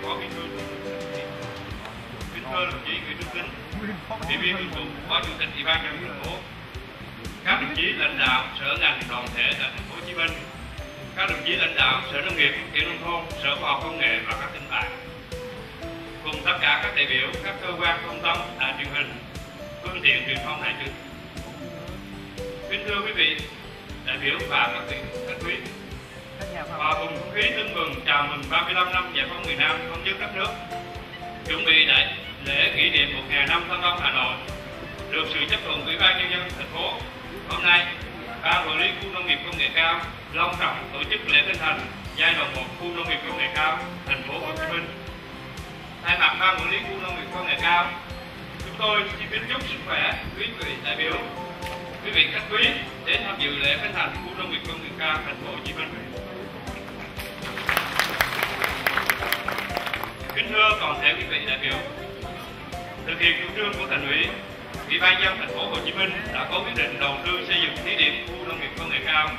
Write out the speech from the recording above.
Phó Bí thư kính thưa đồng chí Nguyễn Đức Tính, Ủy viên Thường vụ, Phó Chủ tịch Ủy ban nhân dân thành phố, các đồng chí lãnh đạo sở ngành đoàn thể tại thành phố Hồ Chí Minh, các đồng chí lãnh đạo Sở Nông nghiệp Phát triển nông thôn, Sở Khoa học Công nghệ và các tỉnh bạn, cùng tất cả các đại biểu, các cơ quan thông tấn, đài truyền hình, phương tiện truyền thông đại chúng. Kính thưa quý vị đại biểu và các vị khách quý, và cùng không khí tưng bừng chào mừng 35 năm giải phóng miền Nam thống nhất đất nước, chuẩn bị đại lễ kỷ niệm 1000 năm Thăng Long Hà Nội, được sự chấp thuận của Ủy ban nhân dân thành phố. Hôm nay, Ban quản lý khu nông nghiệp công nghệ cao long trọng tổ chức lễ khánh thành giai đoạn 1 khu nông nghiệp công nghệ cao thành phố Hồ Chí Minh. Thay mặt Ban quản lý khu nông nghiệp công nghệ cao, chúng tôi xin kính chúc sức khỏe quý vị đại biểu, quý vị khách quý đến tham dự lễ khánh thành khu nông nghiệp công nghệ cao thành phố Hồ Chí Minh. Kính thưa toàn thể quý vị đại biểu, thực hiện chủ trương của Thành ủy, Ủy ban nhân dân thành phố Hồ Chí Minh đã có quyết định đầu tư xây dựng thí điểm khu nông nghiệp công nghệ cao